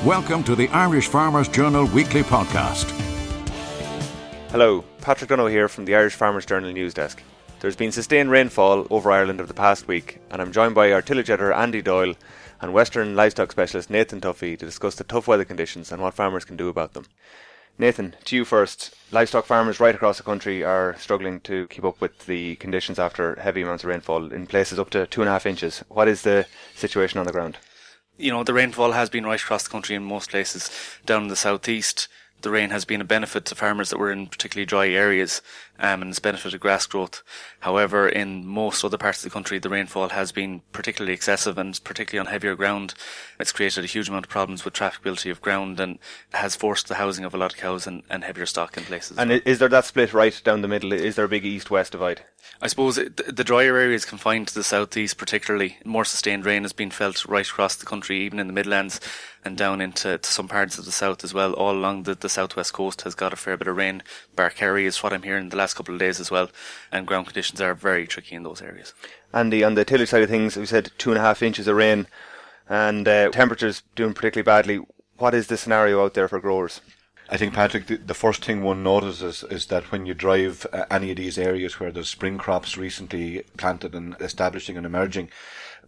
Welcome to the Irish Farmers Journal weekly podcast. Hello, Patrick Donohoe here from the Irish Farmers Journal news desk. There's been sustained rainfall over Ireland over the past week, and I'm joined by our tillage editor Andy Doyle and Western livestock specialist Nathan Tuffy to discuss the tough weather conditions and what farmers can do about them. Nathan, to you first. Livestock farmers right across the country are struggling to keep up with the conditions after heavy amounts of rainfall, in places up to 2.5 inches. What is the situation on the ground? You know, the rainfall has been right across the country in most places. Down in the southeast, the rain has been a benefit to farmers that were in particularly dry areas, and it's benefited grass growth. However, in most other parts of the country, the rainfall has been particularly excessive, and particularly on heavier ground. It's created a huge amount of problems with trafficability of ground and has forced the housing of a lot of cows and heavier stock in places. And is there that split right down the middle? Is there a big east-west divide? I suppose the drier areas confined to the southeast particularly. More sustained rain has been felt right across the country, even in the Midlands and down into some parts of the south as well. All along the southwest coast has got a fair bit of rain. Barkerry is what I'm hearing the last couple of days as well, and ground conditions are very tricky in those areas. Andy, on the tillage side of things, we said 2.5 inches of rain and temperatures doing particularly badly. What is the scenario out there for growers? I think, Patrick, the first thing one notices is that when you drive any of these areas where there's spring crops recently planted and establishing and emerging,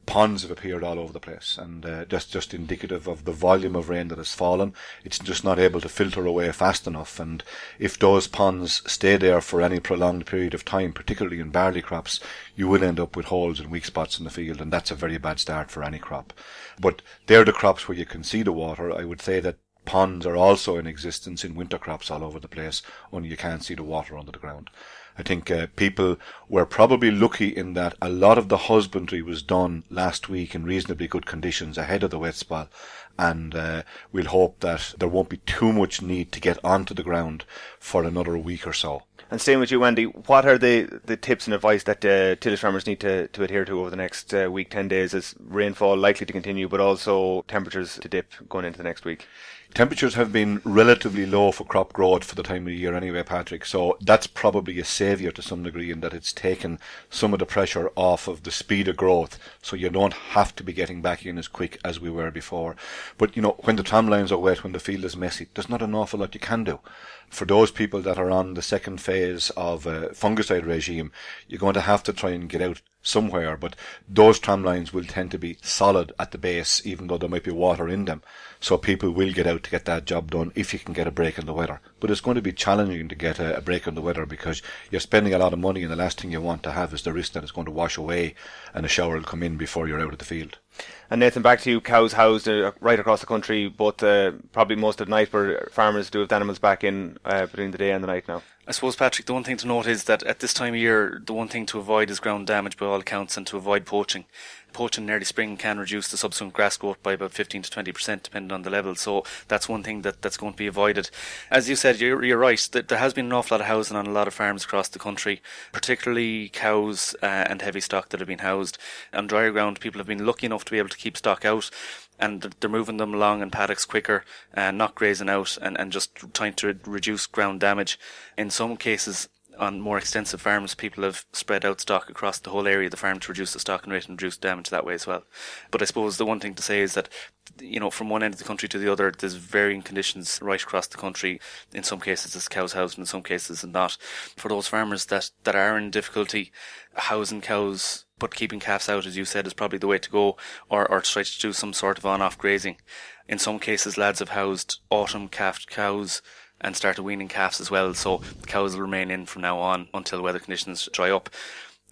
ponds have appeared all over the place, and that's just indicative of the volume of rain that has fallen. It's just not able to filter away fast enough, and if those ponds stay there for any prolonged period of time, particularly in barley crops, you will end up with holes and weak spots in the field, and that's a very bad start for any crop. But they're the crops where you can see the water. I would say that ponds are also in existence in winter crops all over the place, only you can't see the water under the ground. I think people were probably lucky in that a lot of the husbandry was done last week in reasonably good conditions ahead of the wet spell, and we'll hope that there won't be too much need to get onto the ground for another week or so. And staying with you, Andy, what are the tips and advice that tillage farmers need to adhere to over the next week, 10 days? Is rainfall likely to continue, but also temperatures to dip going into the next week? Temperatures have been relatively low for crop growth for the time of year anyway, Patrick, so that's probably a saviour to some degree in that it's taken some of the pressure off of the speed of growth, so you don't have to be getting back in as quick as we were before. But, you know, when the tram lines are wet, when the field is messy, there's not an awful lot you can do. For those people that are on the second phase of a fungicide regime, you're going to have to try and get out somewhere, but those tram lines will tend to be solid at the base, even though there might be water in them. So people will get out to get that job done if you can get a break in the weather. But it's going to be challenging to get a break in the weather because you're spending a lot of money, and the last thing you want to have is the risk that it's going to wash away and a shower will come in before you're out of the field. And Nathan, back to you. Cows housed right across the country, but probably most of the night, where farmers do have the animals back in between the day and the night now. I suppose, Patrick, the one thing to note is that at this time of year, the one thing to avoid is ground damage by all accounts, and to avoid poaching. Poaching in early spring can reduce the subsequent grass growth by about 15 to 20% depending on the level, so that's one thing that's going to be avoided. As you said, you're right, there has been an awful lot of housing on a lot of farms across the country, particularly cows and heavy stock that have been housed. On drier ground, people have been lucky enough to be able to keep stock out, and they're moving them along in paddocks quicker, not grazing out, and just trying to reduce ground damage. In some cases, on more extensive farms, people have spread out stock across the whole area of the farm to reduce the stocking rate and reduce damage that way as well. But I suppose the one thing to say is that, you know, from one end of the country to the other, there's varying conditions right across the country. In some cases, there's cows housed, and in some cases, not. For those farmers that are in difficulty, housing cows but keeping calves out, as you said, is probably the way to go, or try to do some sort of on-off grazing. In some cases, lads have housed autumn calved cows and started weaning calves as well, so the cows will remain in from now on until weather conditions dry up,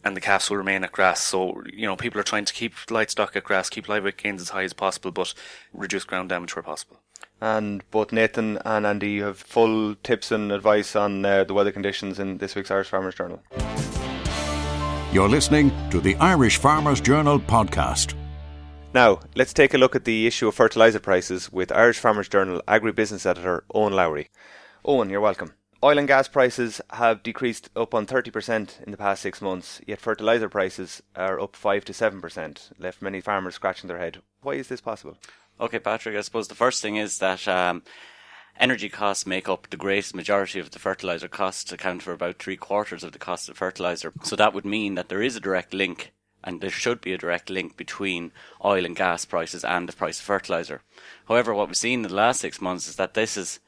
and the calves will remain at grass. So, you know, people are trying to keep light stock at grass, keep live weight gains as high as possible, but reduce ground damage where possible. And both Nathan and Andy, you have full tips and advice on the weather conditions in this week's Irish Farmers Journal. You're listening to the Irish Farmers Journal podcast. Now, let's take a look at the issue of fertiliser prices with Irish Farmers Journal agri-business editor Eoin Lowry. Eoin, you're welcome. Oil and gas prices have decreased up on 30% in the past 6 months, yet fertiliser prices are up 5 to 7%, left many farmers scratching their head. Why is this possible? Okay, Patrick, I suppose the first thing is that energy costs make up the great majority of the fertiliser costs, account for about 3/4 of the cost of fertiliser. So that would mean that there is a direct link and there should be a direct link between oil and gas prices and the price of fertiliser. However, what we've seen in the last 6 months is that this is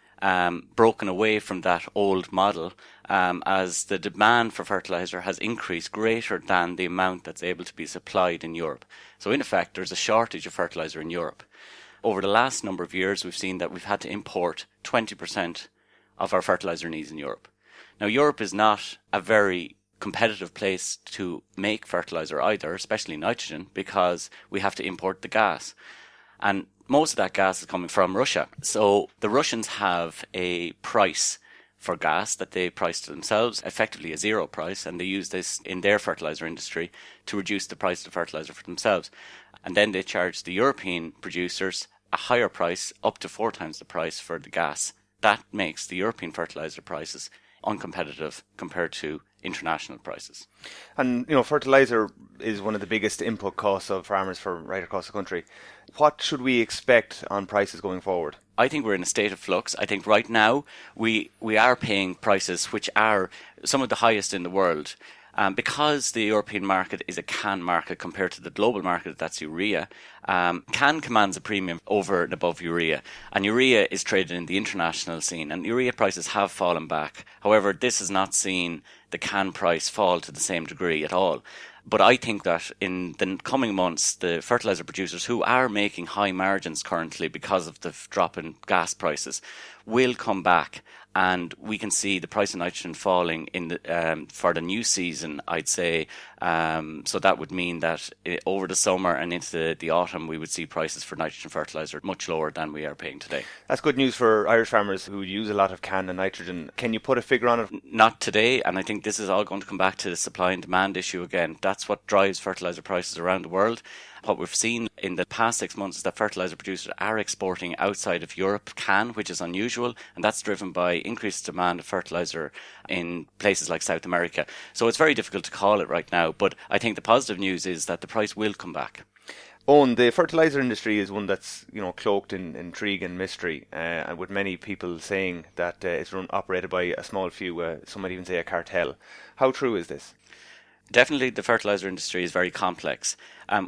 broken away from that old model as the demand for fertiliser has increased greater than the amount that's able to be supplied in Europe. So in effect, there's a shortage of fertiliser in Europe. Over the last number of years, we've seen that we've had to import 20% of our fertiliser needs in Europe. Now, Europe is not a very competitive place to make fertiliser either, especially nitrogen, because we have to import the gas. And most of that gas is coming from Russia. So the Russians have a price for gas that they price to themselves, effectively a zero price, and they use this in their fertiliser industry to reduce the price of fertiliser for themselves. And then they charge the European producers a higher price, up to 4 times the price for the gas. That makes the European fertiliser prices uncompetitive compared to international prices. And, fertiliser is one of the biggest input costs of farmers for right across the country. What should we expect on prices going forward? I think we're in a state of flux. I think right now we are paying prices which are some of the highest in the world. Because the European market is a can market compared to the global market, that's urea, can commands a premium over and above urea. And urea is traded in the international scene, and urea prices have fallen back. However, this has not seen the can price fall to the same degree at all. But I think that in the coming months, the fertiliser producers who are making high margins currently because of the drop in gas prices will come back, and we can see the price of nitrogen falling in the, for the new season, I'd say. So that would mean that over the summer and into the autumn, we would see prices for nitrogen fertiliser much lower than we are paying today. That's good news for Irish farmers who use a lot of canned nitrogen. Can you put a figure on it? Not today, and I think this is all going to come back to the supply and demand issue again. That's what drives fertiliser prices around the world. What we've seen in the past 6 months is that fertiliser producers are exporting outside of Europe which is unusual, and that's driven by increased demand of fertiliser in places like South America. So it's very difficult to call it right now, but I think the positive news is that the price will come back. Eoin, the fertiliser industry is one that's cloaked in intrigue and mystery, and with many people saying that it's operated by a small few, some might even say a cartel. How true is this? Definitely the fertiliser industry is very complex.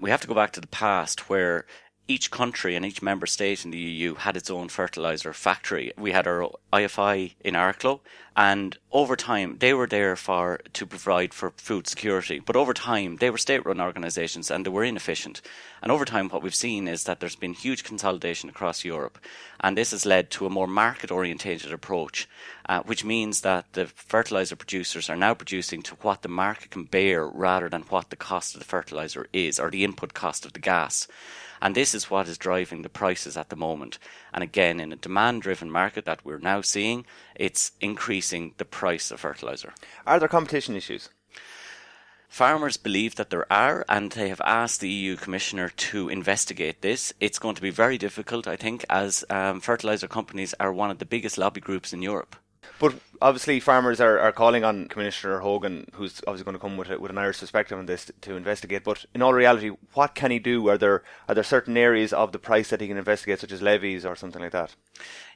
We have to go back to the past where each country and each member state in the EU had its own fertiliser factory. We had our IFI in Arklow, and over time they were there to provide for food security. But over time they were state-run organisations and they were inefficient. And over time what we've seen is that there's been huge consolidation across Europe, and this has led to a more market-orientated approach, which means that the fertiliser producers are now producing to what the market can bear rather than what the cost of the fertiliser is, or the input cost of the gas. And this is what is driving the prices at the moment. And again, in a demand-driven market that we're now seeing, it's increasing the price of fertiliser. Are there competition issues? Farmers believe that there are, and they have asked the EU Commissioner to investigate this. It's going to be very difficult, I think, as fertiliser companies are one of the biggest lobby groups in Europe. But obviously farmers are calling on Commissioner Hogan, who's obviously going to come with an Irish perspective on this, to investigate. But in all reality, what can he do? Are there certain areas of the price that he can investigate, such as levies or something like that?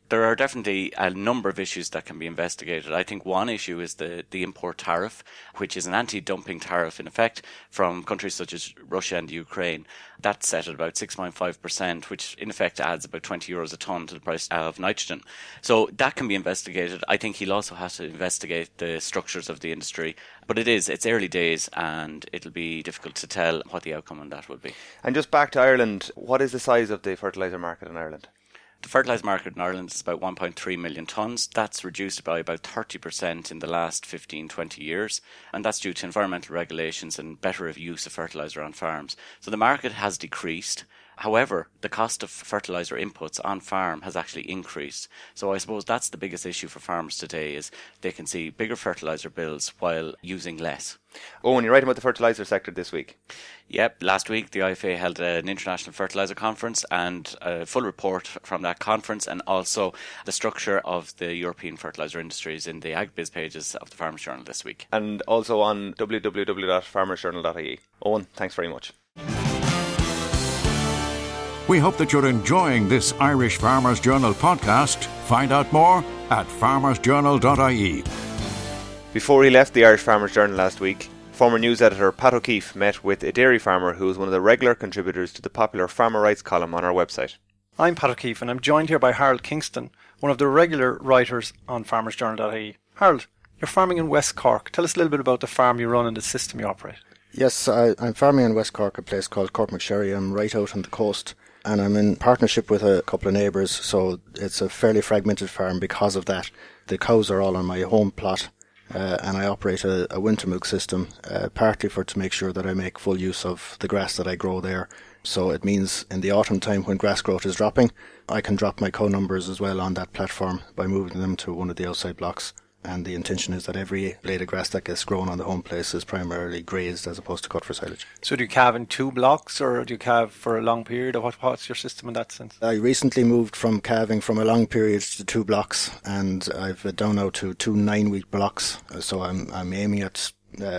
There are definitely a number of issues that can be investigated. I think one issue is the import tariff, which is an anti-dumping tariff in effect from countries such as Russia and Ukraine. That's set at about 6.5%, which in effect adds about €20 a tonne to the price of nitrogen. So that can be investigated. I think he'll also have to investigate the structures of the industry. But it's early days, and it'll be difficult to tell what the outcome on that will be. And just back to Ireland, what is the size of the fertiliser market in Ireland? The fertiliser market in Ireland is about 1.3 million tonnes. That's reduced by about 30% in the last 15-20 years, and that's due to environmental regulations and better use of fertiliser on farms. So the market has decreased. However, the cost of fertiliser inputs on farm has actually increased. So I suppose that's the biggest issue for farmers today, is they can see bigger fertiliser bills while using less. Eoin, you're writing about the fertiliser sector this week. Yep, last week the IFA held an international fertiliser conference, and a full report from that conference, and also the structure of the European fertiliser industries in the agri-biz pages of the Farmers Journal this week. And also on www.Farmersjournal.ie. Eoin, thanks very much. We hope that you're enjoying this Irish Farmers Journal podcast. Find out more at Farmersjournal.ie. Before he left the Irish Farmers Journal last week, former news editor Pat O'Keefe met with a dairy farmer who is one of the regular contributors to the popular Farmer Rights column on our website. I'm Patrick O'Keefe and I'm joined here by Harold Kingston, one of the regular writers on Farmersjournal.ie. Harold, you're farming in West Cork. Tell us a little bit about the farm you run and the system you operate. Yes, I'm farming in West Cork, a place called Cork McSherry. I'm right out on the coast and I'm in partnership with a couple of neighbours, so it's a fairly fragmented farm because of that. The cows are all on my home plot. And I operate a winter milk system, partly to make sure that I make full use of the grass that I grow there. So it means in the autumn time when grass growth is dropping, I can drop my cow numbers as well on that platform by moving them to one of the outside blocks. And the intention is that every blade of grass that gets grown on the home place is primarily grazed as opposed to cut for silage. So do you calve in 2 blocks or do you calve for a long period, or what's your system in that sense? I recently moved from calving from a long period to 2 blocks, and I've down now to 2 9-week blocks. So I'm aiming at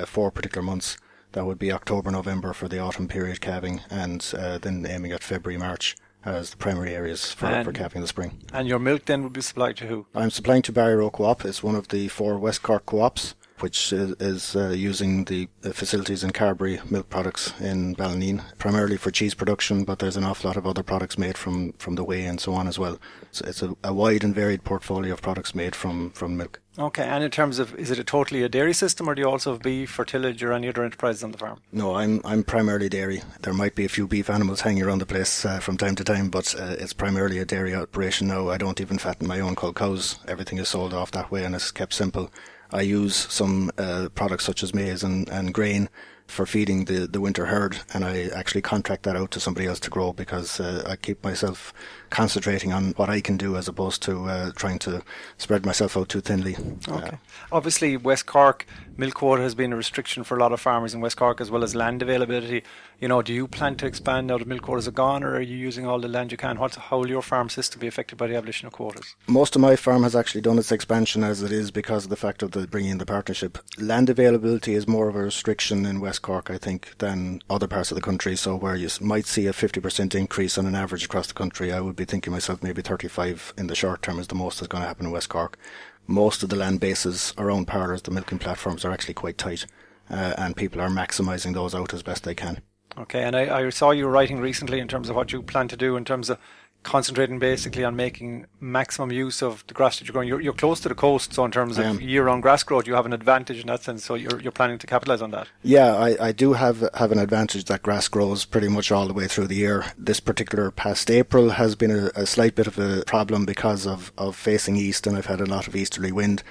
4 particular months. That would be October, November for the autumn period calving, and then aiming at February, March as the primary areas for calving in the spring. And your milk then would be supplied to who? I'm supplying to Barry Row Co-op. It's one of the 4 West Cork co-ops, which is using the facilities in Carberry milk products in Ballineen, primarily for cheese production, but there's an awful lot of other products made from the whey and so on as well. So it's a wide and varied portfolio of products made from milk. Okay, and in terms of, is it totally a dairy system, or do you also have beef, fertilizer, or any other enterprises on the farm? No, I'm primarily dairy. There might be a few beef animals hanging around the place from time to time, but it's primarily a dairy operation now. I don't even fatten my own cull cows. Everything is sold off that way and it's kept simple. I use some products such as maize and grain for feeding the winter herd, and I actually contract that out to somebody else to grow because I keep myself concentrating on what I can do as opposed to trying to spread myself out too thinly. Okay. Obviously, West Cork milk quota has been a restriction for a lot of farmers in West Cork, as well as land availability. You know, do you plan to expand now that milk quotas are gone, or are you using all the land you can? How will your farm system be affected by the abolition of quotas? Most of my farm has actually done its expansion as it is because of the fact of the bringing in the partnership. Land availability is more of a restriction in West Cork, I think, than other parts of the country. So where you might see a 50% increase on an average across the country, I would be thinking myself maybe 35 in the short term is the most that's going to happen in West Cork. Most of the land bases around parlours, the milking platforms, are actually quite tight, and people are maximising those out as best they can. Okay, and I saw you writing recently in terms of what you plan to do in terms of concentrating basically on making maximum use of the grass that you're growing. You're close to the coast, so in terms of year-round grass growth, you have an advantage in that sense, so you're planning to capitalise on that. Yeah, I do have an advantage that grass grows pretty much all the way through the year. This particular past April has been a slight bit of a problem because of facing east, and I've had a lot of easterly wind.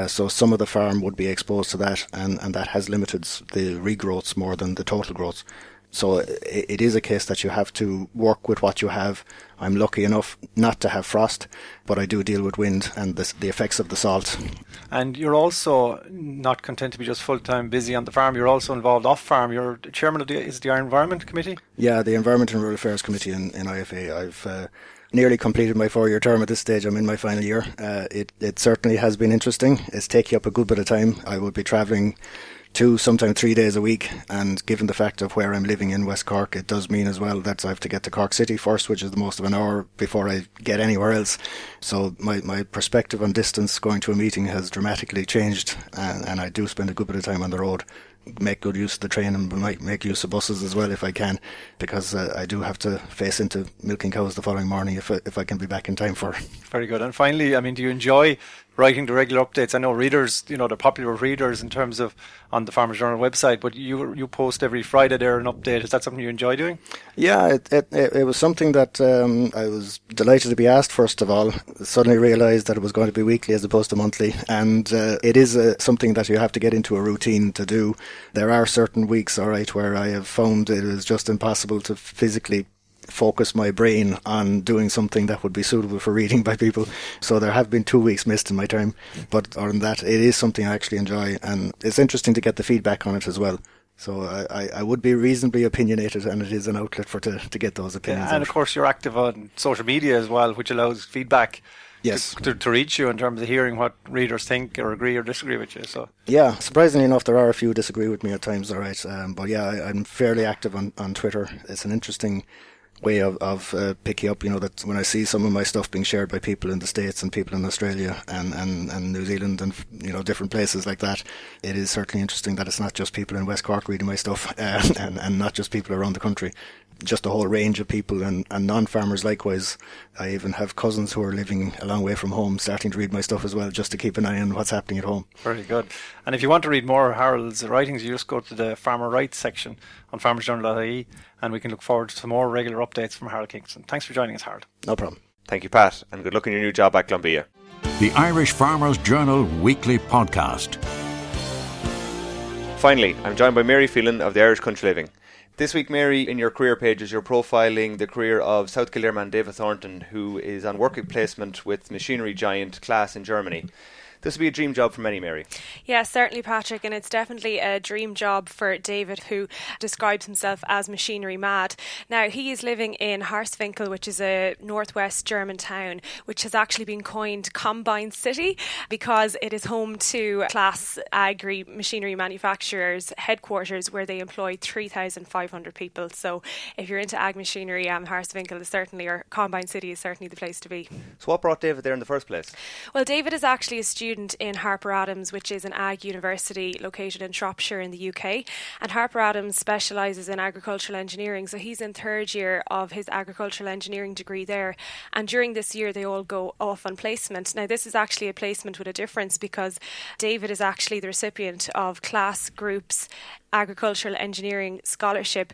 So some of the farm would be exposed to that, and that has limited the regrowths more than the total growths. So it is a case that you have to work with what you have. I'm lucky enough not to have frost, but I do deal with wind and the effects of the salt. And you're also not content to be just full-time busy on the farm. You're also involved off-farm. You're chairman of the Environment Committee? Yeah, the Environment and Rural Affairs Committee in IFA. I've nearly completed my 4-year term at this stage. I'm in my final year. It certainly has been interesting. It's taking up a good bit of time. I will be travelling 2, sometimes 3 days a week, and given the fact of where I'm living in West Cork, it does mean as well that I have to get to Cork City first, which is the most of an hour before I get anywhere else. So my perspective on distance going to a meeting has dramatically changed, and I do spend a good bit of time on the road. Make good use of the train and might make use of buses as well if I can, because I do have to face into milking cows the following morning if I can be back in time for. Very good. And finally, I mean, do you enjoy writing the regular updates? I know readers, they're popular readers in terms of on the Farmers Journal website, but you post every Friday there an update. Is that something you enjoy doing? Yeah, it was something that I was delighted to be asked, first of all. Suddenly realised that it was going to be weekly as opposed to monthly, and it is something that you have to get into a routine to do. There are certain weeks, all right, where I have found it is just impossible to physically focus my brain on doing something that would be suitable for reading by people. So there have been 2 weeks missed in my time. But other than that, it is something I actually enjoy, and it's interesting to get the feedback on it as well. So I would be reasonably opinionated, and it is an outlet to get those opinions. Yeah, and of course you're active on social media as well, which allows feedback. Yes, to reach you in terms of hearing what readers think or agree or disagree with you. So yeah, surprisingly enough, there are a few who disagree with me at times. All right, but yeah, I'm fairly active on Twitter. It's an interesting way of picking up, that when I see some of my stuff being shared by people in the States and people in Australia and New Zealand and different places like that, it is certainly interesting that it's not just people in West Cork reading my stuff and not just people around the country, just a whole range of people and non-farmers likewise. I even have cousins who are living a long way from home starting to read my stuff as well, just to keep an eye on what's happening at home. Very good. And if you want to read more of Harold's writings, you just go to the farmer rights section on Farmersjournal.ie, and we can look forward to some more regular updates from Harold Kingston. Thanks for joining us, Harold. No problem. Thank you, Pat, and good luck in your new job at Glumbia. The Irish Farmers Journal Weekly Podcast. Finally, I'm joined by Mary Phelan of the Irish Country Living. This week, Mary, in your career pages, you're profiling the career of South Kildare man David Thornton, who is on work placement with machinery giant Claas in Germany. This would be a dream job for many, Mary. Yes, certainly, Patrick, and it's definitely a dream job for David, who describes himself as machinery mad. Now, he is living in Harswinkel, which is a northwest German town, which has actually been coined Combine City because it is home to Claas agri-machinery manufacturers' headquarters, where they employ 3,500 people. So if you're into ag machinery, Harswinkel is certainly, or Combine City is certainly the place to be. So what brought David there in the first place? Well, David is actually a student in Harper Adams, which is an ag university located in Shropshire in the UK. And Harper Adams specialises in agricultural engineering, so he's in third year of his agricultural engineering degree there. And during this year, they all go off on placement. Now, this is actually a placement with a difference because David is actually the recipient of Claas Group's Agricultural Engineering Scholarship,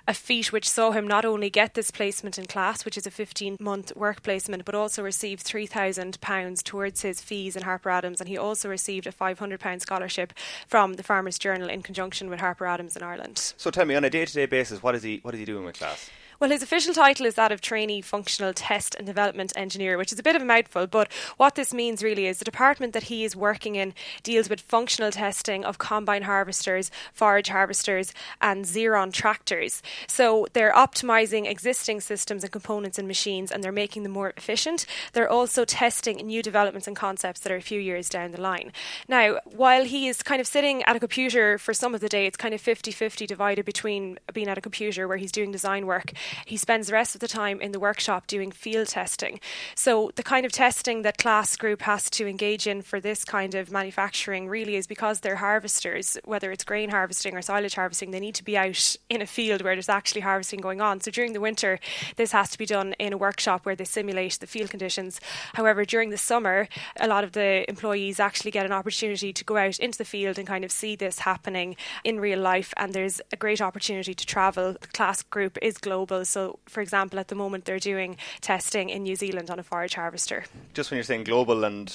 a feat which saw him not only get this placement in Claas, which is a 15-month work placement, but also receive £3,000 towards his fees in Harper Adams, and he also received a £500 scholarship from the Farmers Journal in conjunction with Harper Adams in Ireland. So tell me, on a day-to-day basis, what is he doing with Claas? Well, his official title is that of Trainee Functional Test and Development Engineer, which is a bit of a mouthful, but what this means really is the department that he is working in deals with functional testing of combine harvesters, forage harvesters and Xeron tractors. So they're optimising existing systems and components and machines, and they're making them more efficient. They're also testing new developments and concepts that are a few years down the line. Now, while he is kind of sitting at a computer for some of the day, it's kind of 50-50 divided between being at a computer where he's doing design work. He spends the rest of the time in the workshop doing field testing. So the kind of testing that Claas Group has to engage in for this kind of manufacturing really is because they're harvesters, whether it's grain harvesting or silage harvesting, they need to be out in a field where there's actually harvesting going on. So during the winter, this has to be done in a workshop where they simulate the field conditions. However, during the summer, a lot of the employees actually get an opportunity to go out into the field and kind of see this happening in real life, and there's a great opportunity to travel. The Claas Group is global. So, for example, at the moment they're doing testing in New Zealand on a forage harvester. Just when you're saying global, and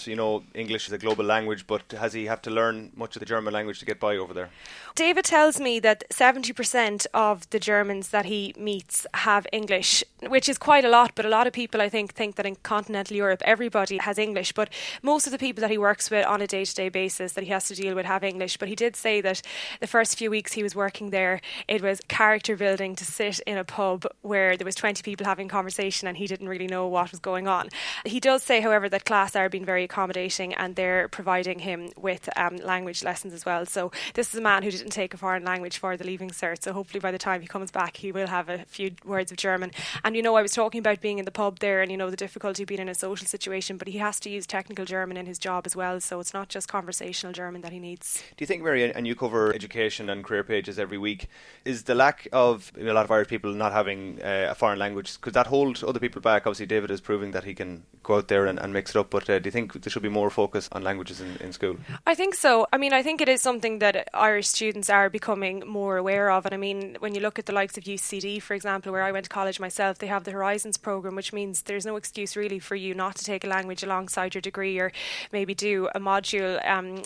English is a global language, but has he have to learn much of the German language to get by over there? David tells me that 70% of the Germans that he meets have English, which is quite a lot, but a lot of people I think that in continental Europe everybody has English, but most of the people that he works with on a day-to-day basis that he has to deal with have English. But he did say that the first few weeks he was working there, it was character building to sit in a pub where there was 20 people having conversation and he didn't really know what was going on. He does say, however, that Claas are being very accommodating and they're providing him with language lessons as well. So this is a man who didn't take a foreign language for the Leaving Cert, so hopefully by the time he comes back he will have a few words of German. And I was talking about being in the pub there and the difficulty of being in a social situation, but he has to use technical German in his job as well, so it's not just conversational German that he needs. Do you think, Mary, and you cover education and career pages every week, is the lack of a lot of Irish people not having a foreign language, could that hold other people back? Obviously David is proving that he can go out there and mix it up, but do you think there should be more focus on languages in school? I think so. I think it is something that Irish students are becoming more aware of, and when you look at the likes of UCD, for example, where I went to college myself, they have the Horizons programme, which means there's no excuse really for you not to take a language alongside your degree, or maybe do a module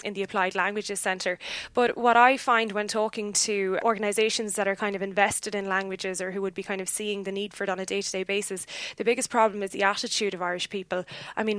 in the Applied Languages Centre. But what I find when talking to organisations that are kind of invested in languages, or who would be kind of seeing the need for it on a day-to-day basis, the biggest problem is the attitude of Irish people.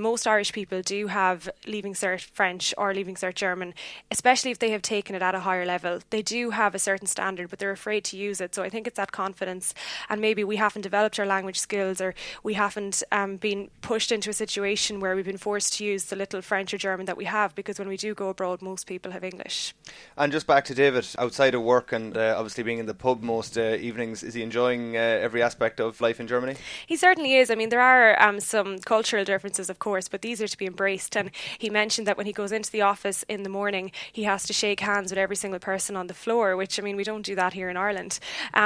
Most Irish people do have Leaving Cert French or Leaving Cert German, especially if they have taken it at a higher level. They do have a certain standard, but they're afraid to use it. So I think it's that confidence, and maybe we haven't developed our language skills, or we haven't been pushed into a situation where we've been forced to use the little French or German that we have, because when we do go abroad, most people have English. And just back to David, outside of work and obviously being in the pub most evenings, is he enjoying every aspect of life in Germany? He certainly is. I mean, there are some cultural differences, of course, but these are to be embraced. And he mentioned that when he goes into the office in the morning, he has to shake hands with every single person on the floor, which, I mean, we don't do that here in Ireland.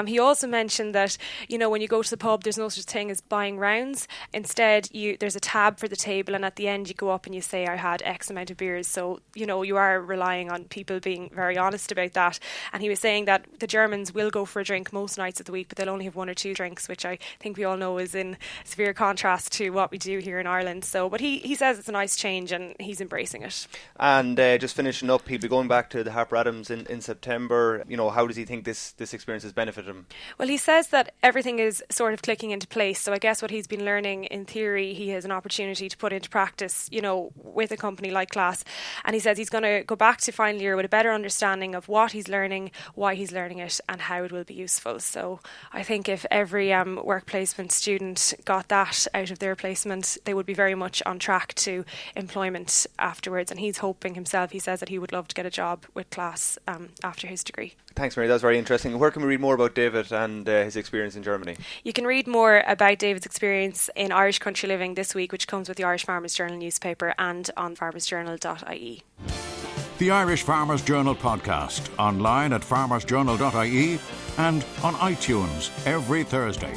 He also mentioned that, when you go to the pub, there's no such thing as buying rounds. Instead, there's a tab for the table, and at the end you go up and you say, I had X amount of beers. So, you are relying on people being very honest about that. And he was saying that the Germans will go for a drink most nights of the week, but they'll only have 1 or 2 drinks, which I think we all know is in severe contrast to what we do here in Ireland. So, but he says it's a nice change and he's embracing it. And just finishing up, he'll be going back to the Harper Adams in September. How does he think this experience has benefited him? Well, he says that everything is sort of clicking into place. So I guess what he's been learning in theory, he has an opportunity to put into practice, with a company like Claas. And he says he's going to go back to final year with a better understanding of what he's learning, why he's learning it, and how it will be useful. So I think if every work placement student got that out of their placement, they would be very much on track to employment afterwards. And he's hoping himself, he says that he would love to get a job with Claas after his degree. Thanks, Mary. That was very interesting. Where can we read more about David and his experience in Germany? You can read more about David's experience in Irish Country Living this week, which comes with the Irish Farmers Journal newspaper and on Farmersjournal.ie. The Irish Farmers Journal podcast, online at Farmersjournal.ie and on iTunes every Thursday.